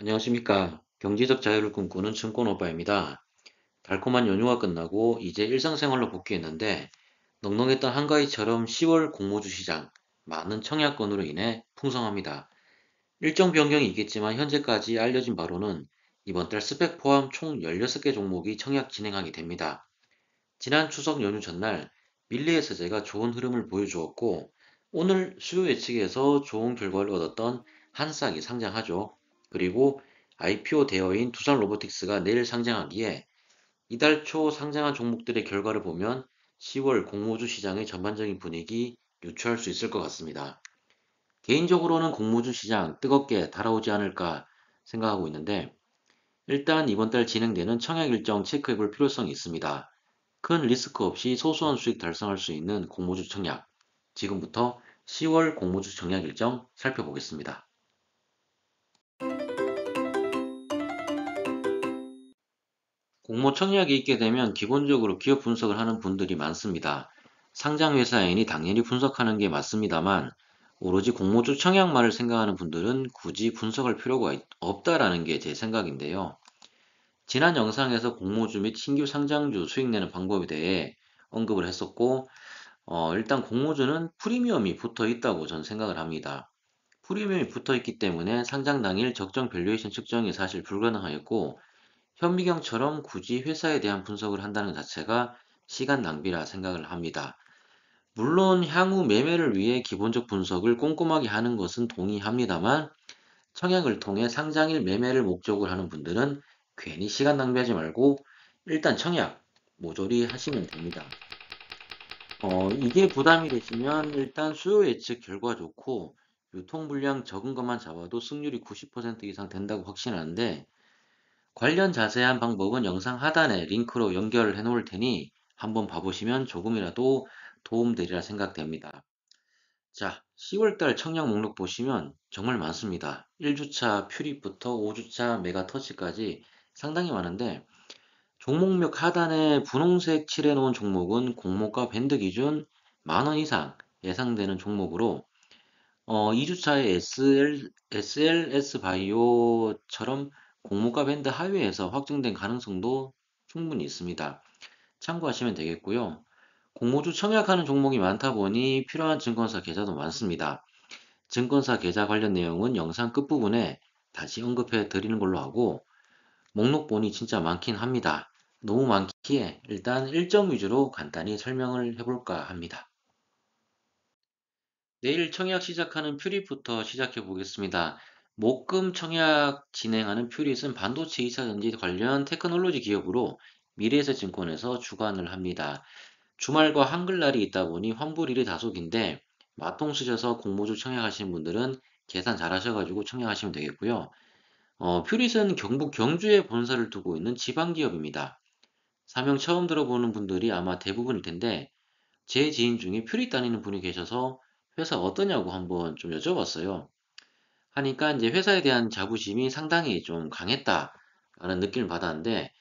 안녕하십니까. 경제적 자유를 꿈꾸는 증권오빠입니다. 달콤한 연휴가 끝나고 이제 일상생활로 복귀했는데 넉넉했던 한가위처럼 10월 공모주 시장 많은 청약 건으로 인해 풍성합니다. 일정 변경이 있겠지만 현재까지 알려진 바로는 이번 달 스펙 포함 총 16개 종목이 청약 진행하게 됩니다. 지난 추석 연휴 전날 밀리에서제가 좋은 흐름을 보여주었고 오늘 수요 예측에서 좋은 결과를 얻었던 한싹이 상장하죠. 그리고 IPO 대여인 두산 로보틱스가 내일 상장하기에 이달 초 상장한 종목들의 결과를 보면 10월 공모주 시장의 전반적인 분위기 유추할 수 있을 것 같습니다. 개인적으로는 공모주 시장 뜨겁게 달아오지 않을까 생각하고 있는데 일단 이번 달 진행되는 청약 일정 체크해 볼 필요성이 있습니다. 큰 리스크 없이 소소한 수익 달성할 수 있는 공모주 청약. 지금부터 10월 공모주 청약 일정 살펴보겠습니다. 공모 청약이 있게 되면 기본적으로 기업 분석을 하는 분들이 많습니다. 상장 회사이니 당연히 분석하는 게 맞습니다만 오로지 공모주 청약만을 생각하는 분들은 굳이 분석할 필요가 없다라는 게 제 생각인데요. 지난 영상에서 공모주 및 신규 상장주 수익 내는 방법에 대해 언급을 했었고 일단 공모주는 프리미엄이 붙어 있다고 저는 생각을 합니다. 프리미엄이 붙어 있기 때문에 상장 당일 적정 밸류에이션 측정이 사실 불가능하였고, 현미경처럼 굳이 회사에 대한 분석을 한다는 자체가 시간 낭비라 생각을 합니다. 물론 향후 매매를 위해 기본적 분석을 꼼꼼하게 하는 것은 동의합니다만, 청약을 통해 상장일 매매를 목적으로 하는 분들은 괜히 시간 낭비하지 말고 일단 청약 모조리 하시면 됩니다. 이게 부담이 되시면 일단 수요 예측 결과 좋고 유통 물량 적은 것만 잡아도 승률이 90% 이상 된다고 확신하는데 관련 자세한 방법은 영상 하단에 링크로 연결을 해 놓을 테니 한번 봐보시면 조금이라도 도움되리라 생각됩니다. 자, 10월달 청약 목록 보시면 정말 많습니다. 1주차 퓨립부터 5주차 메가터치까지 상당히 많은데 종목명 하단에 분홍색 칠해 놓은 종목은 공모가 밴드 기준 10,000원 이상 예상되는 종목으로 2주차의 SLS 바이오처럼 공모가 밴드 하위에서 확정된 가능성도 충분히 있습니다. 참고하시면 되겠고요. 공모주 청약하는 종목이 많다 보니 필요한 증권사 계좌도 많습니다. 증권사 계좌 관련 내용은 영상 끝부분에 다시 언급해 드리는 걸로 하고 목록본이 진짜 많긴 합니다. 너무 많기에 일단 일정 위주로 간단히 설명을 해볼까 합니다. 내일 청약 시작하는 퓨릿부터 시작해 보겠습니다. 목금 청약 진행하는 퓨릿은 반도체 2차전지 관련 테크놀로지 기업으로 미래에셋증권에서 주관을 합니다. 주말과 한글날이 있다 보니 환불일이 다소 긴데 마통 쓰셔서 공모주 청약하시는 분들은 계산 잘 하셔가지고 청약하시면 되겠고요. 퓨릿은 경북 경주에 본사를 두고 있는 지방기업입니다. 사명 처음 들어보는 분들이 아마 대부분일 텐데 제 지인 중에 퓨릿 다니는 분이 계셔서 회사 어떠냐고 한번 좀 여쭤봤어요. 하니까 이제 회사에 대한 자부심이 상당히 좀 강했다라는 느낌을 받았는데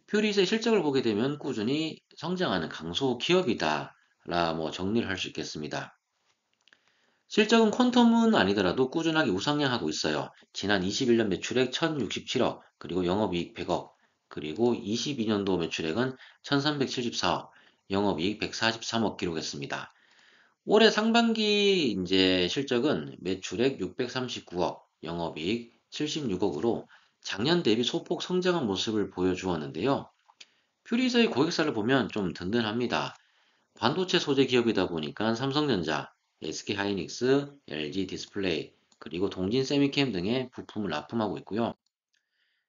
퓨릿의 실적을 보게 되면 꾸준히 성장하는 강소 기업이다라 뭐 정리를 할 수 있겠습니다. 실적은 퀀텀은 아니더라도 꾸준하게 우상향하고 있어요. 지난 21년 매출액 1067억, 그리고 영업이익 100억, 그리고 22년도 매출액은 1374억, 영업이익 143억 기록했습니다. 올해 상반기 이제 실적은 매출액 639억, 영업이익 76억으로 작년 대비 소폭 성장한 모습을 보여주었는데요. 퓨리저의 고객사를 보면 좀 든든합니다. 반도체 소재 기업이다 보니까 삼성전자, SK하이닉스, LG 디스플레이, 그리고 동진 세미캠 등의 부품을 납품하고 있고요.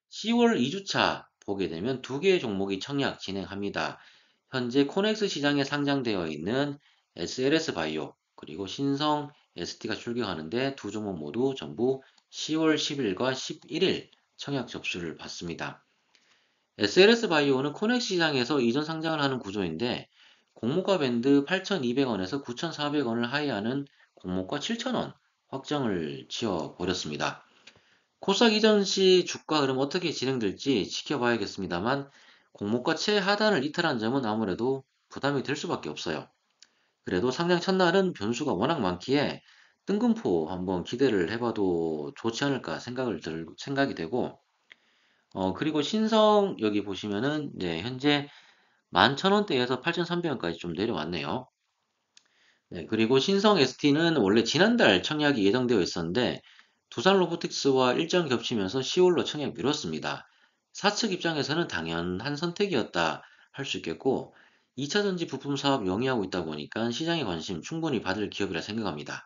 10월 2주차 보게 되면 두 개의 종목이 청약 진행합니다. 현재 코넥스 시장에 상장되어 있는 SLS 바이오, 그리고 신성 ST가 출격하는데 두 종목 모두 전부 10월 10일과 11일 청약 접수를 받습니다. SLS 바이오는 코넥 시장에서 이전 상장을 하는 구조인데 공모가 밴드 8,200원에서 9,400원을 하회하는 공모가 7,000원 확정을 지어 버렸습니다. 코스닥 이전 시 주가 흐름 어떻게 진행될지 지켜봐야겠습니다만 공모가 최하단을 이탈한 점은 아무래도 부담이 될 수밖에 없어요. 그래도 상장 첫날은 변수가 워낙 많기에 뜬금포 한번 기대를 해봐도 좋지 않을까 생각이 되고, 그리고 신성 여기 보시면은 이제 현재 11,000원대에서 8,300원까지 좀 내려왔네요. 네, 그리고 신성 ST는 원래 지난달 청약이 예정되어 있었는데 두산 로보틱스와 일정 겹치면서 10월로 청약 미뤘습니다. 사측 입장에서는 당연한 선택이었다 할 수 있겠고 2차 전지 부품 사업 영위하고 있다 보니까 시장의 관심 충분히 받을 기업이라 생각합니다.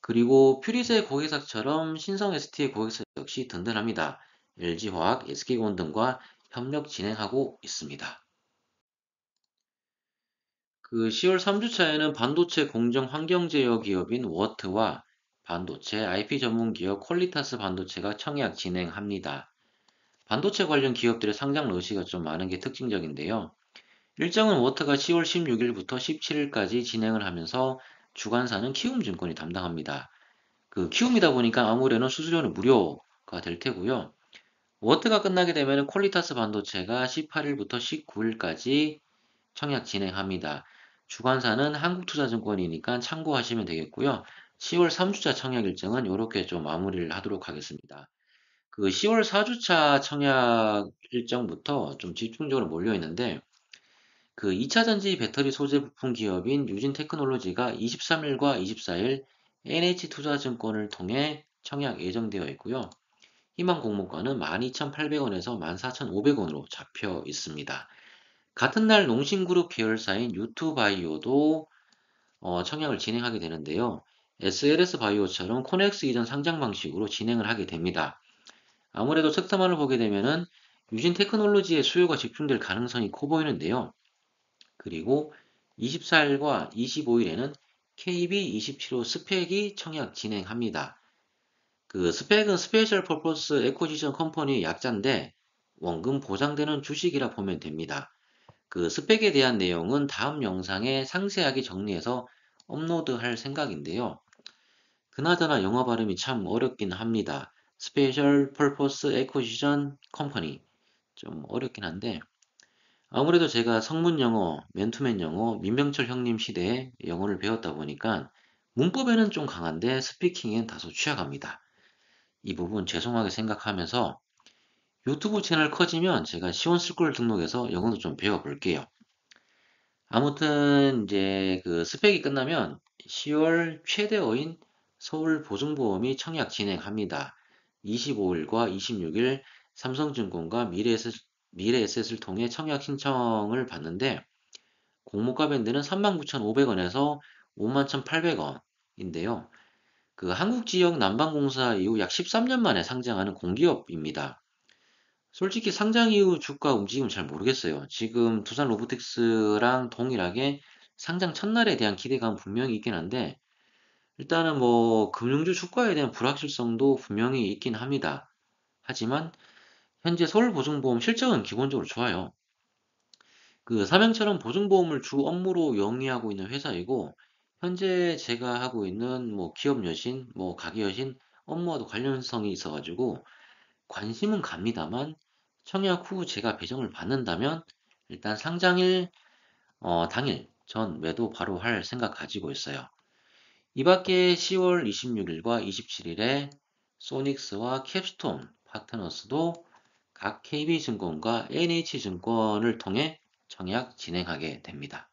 그리고 퓨리스의 고객사처럼 신성 ST의 고객사 역시 든든합니다. LG화학, SK온 등과 협력 진행하고 있습니다. 그 10월 3주차에는 반도체 공정 환경 제어 기업인 워트와 반도체 IP 전문 기업 퀄리타스 반도체가 청약 진행합니다. 반도체 관련 기업들의 상장 러시가 좀 많은 게 특징적인데요. 일정은 워트가 10월 16일부터 17일까지 진행을 하면서 주관사는 키움증권이 담당합니다. 그 키움이다 보니까 아무래도 수수료는 무료가 될 테고요. 워트가 끝나게 되면 퀄리타스 반도체가 18일부터 19일까지 청약 진행합니다. 주관사는 한국투자증권이니까 참고하시면 되겠고요. 10월 3주차 청약 일정은 이렇게 좀 마무리를 하도록 하겠습니다. 그 10월 4주차 청약 일정부터 좀 집중적으로 몰려 있는데 그 2차 전지 배터리 소재 부품 기업인 유진 테크놀로지가 23일과 24일 NH투자증권을 통해 청약 예정되어 있고요. 희망 공모가는 12,800원에서 14,500원으로 잡혀 있습니다. 같은 날 농심그룹 계열사인 유투바이오도 청약을 진행하게 되는데요. SLS 바이오처럼 코넥스 이전 상장 방식으로 진행을 하게 됩니다. 아무래도 섹터만을 보게 되면은 유진 테크놀로지의 수요가 집중될 가능성이 커 보이는데요. 그리고 24일과 25일에는 KB27호 스펙이 청약 진행합니다. 그 스펙은 스페셜 퍼포스 에코지션 컴퍼니의 약자인데 원금 보장되는 주식이라 보면 됩니다. 그 스펙에 대한 내용은 다음 영상에 상세하게 정리해서 업로드할 생각인데요. 그나저나 영어 발음이 참 어렵긴 합니다. 스페셜 퍼포스 에코시전 컴퍼니 좀 어렵긴 한데 아무래도 제가 성문 영어, 맨투맨 영어, 민병철 형님 시대에 영어를 배웠다 보니까 문법에는 좀 강한데 스피킹엔 다소 취약합니다. 이 부분 죄송하게 생각하면서 유튜브 채널 커지면 제가 시원스쿨 등록해서 영어도 좀 배워볼게요. 아무튼 이제 그 스펙이 끝나면 10월 최대어인 서울보증보험이 청약 진행합니다. 25일과 26일 삼성증권과 미래에셋을 통해 청약 신청을 받는데 공모가 밴드는 39,500원에서 51,800원인데요. 그 한국지역 난방공사 이후 약 13년 만에 상장하는 공기업입니다. 솔직히 상장 이후 주가 움직임은 잘 모르겠어요. 지금 두산 로보틱스랑 동일하게 상장 첫날에 대한 기대감은 분명히 있긴 한데, 일단은 뭐, 금융주 주가에 대한 불확실성도 분명히 있긴 합니다. 하지만, 현재 서울보증보험 실적은 기본적으로 좋아요. 그 삼양처럼 보증보험을 주 업무로 영위하고 있는 회사이고, 현재 제가 하고 있는 뭐 기업 여신, 뭐 가게 여신 업무와도 관련성이 있어가지고, 관심은 갑니다만 청약 후 제가 배정을 받는다면 일단 상장일 당일 전 매도 바로 할 생각 가지고 있어요. 이 밖에 10월 26일과 27일에 소닉스와 캡스톤 파트너스도 각 KB증권과 NH증권을 통해 청약 진행하게 됩니다.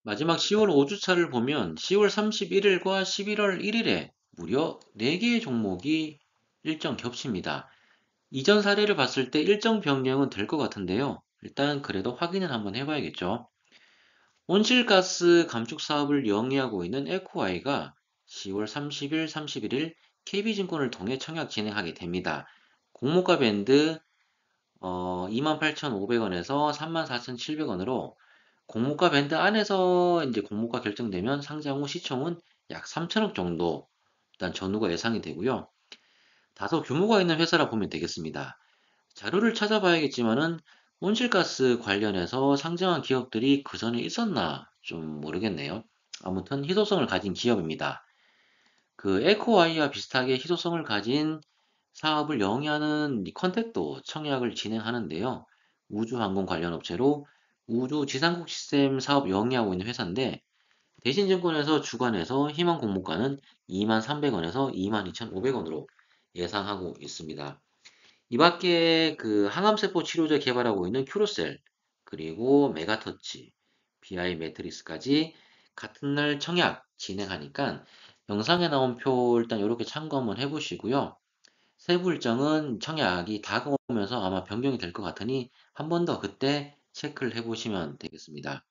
마지막 10월 5주차를 보면 10월 31일과 11월 1일에 무려 4개의 종목이 일정 겹칩니다. 이전 사례를 봤을 때 일정 변경은 될 것 같은데요. 일단 그래도 확인을 한번 해봐야겠죠. 온실가스 감축 사업을 영위하고 있는 에코와이가 10월 30일, 31일 KB증권을 통해 청약 진행하게 됩니다. 공모가 밴드 28,500원에서 34,700원으로 공모가 밴드 안에서 이제 공모가 결정되면 상장 후 시총은 약 3천억 정도 일단 전후가 예상이 되고요. 다소 규모가 있는 회사라 보면 되겠습니다. 자료를 찾아봐야겠지만은 온실가스 관련해서 상장한 기업들이 그 전에 있었나 좀 모르겠네요. 아무튼 희소성을 가진 기업입니다. 그 에코와이와 비슷하게 희소성을 가진 사업을 영위하는 컨택도 청약을 진행하는데요. 우주항공 관련 업체로 우주 지상국 시스템 사업 영위하고 있는 회사인데 대신증권에서 주간에서 희망 공모가는 23,300원에서 22,500원으로 예상하고 있습니다. 이 밖에 그 항암세포 치료제 개발하고 있는 큐로셀, 그리고 메가터치, BI 매트리스까지 같은 날 청약 진행하니까 영상에 나온 표 일단 이렇게 참고 한번 해보시고요. 세부 일정은 청약이 다가오면서 아마 변경이 될 것 같으니 한 번 더 그때 체크를 해보시면 되겠습니다.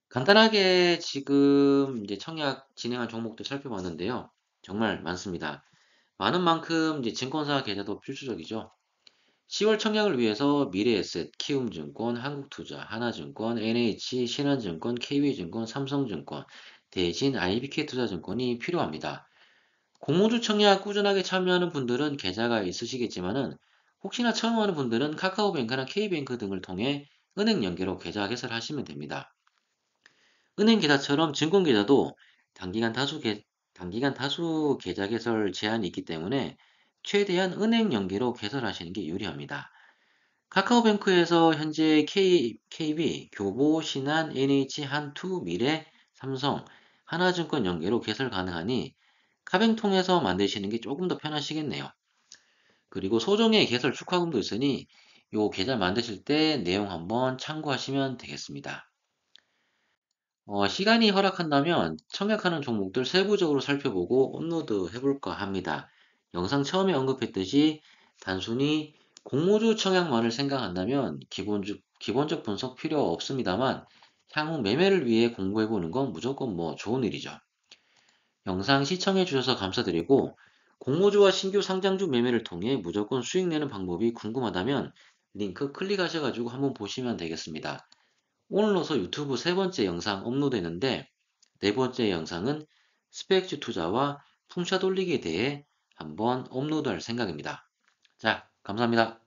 간단하게 지금 이제 청약 진행한 종목들 살펴봤는데요. 정말 많습니다. 많은 만큼 이제 증권사 계좌도 필수적이죠. 10월 청약을 위해서 미래에셋, 키움증권, 한국투자, 하나증권, NH, 신한증권, KB증권, 삼성증권, 대신 IBK투자증권이 필요합니다. 공모주 청약 꾸준하게 참여하는 분들은 계좌가 있으시겠지만은 혹시나 처음 하는 분들은 카카오뱅크나 K뱅크 등을 통해 은행 연계로 계좌 개설하시면 됩니다. 은행 계좌처럼 증권 계좌도 단기간 다수 계좌 개설 제한이 있기 때문에 최대한 은행 연계로 개설하시는 게 유리합니다. 카카오뱅크에서 현재 KB, 교보, 신한, NH, 한투, 미래, 삼성, 하나증권 연계로 개설 가능하니 카뱅 통해서 만드시는 게 조금 더 편하시겠네요. 그리고 소정의 개설 축하금도 있으니 요 계좌 만드실 때 내용 한번 참고하시면 되겠습니다. 시간이 허락한다면 청약하는 종목들 세부적으로 살펴보고 업로드 해볼까 합니다. 영상 처음에 언급했듯이 단순히 공모주 청약만을 생각한다면 기본적 분석 필요 없습니다만 향후 매매를 위해 공부해보는 건 무조건 뭐 좋은 일이죠. 영상 시청해 주셔서 감사드리고 공모주와 신규 상장주 매매를 통해 무조건 수익 내는 방법이 궁금하다면 링크 클릭하셔가지고 한번 보시면 되겠습니다. 오늘로서 유튜브 세 번째 영상 업로드했는데 네 번째 영상은 스펙주 투자와 풍차 돌리기에 대해 한번 업로드할 생각입니다. 자, 감사합니다.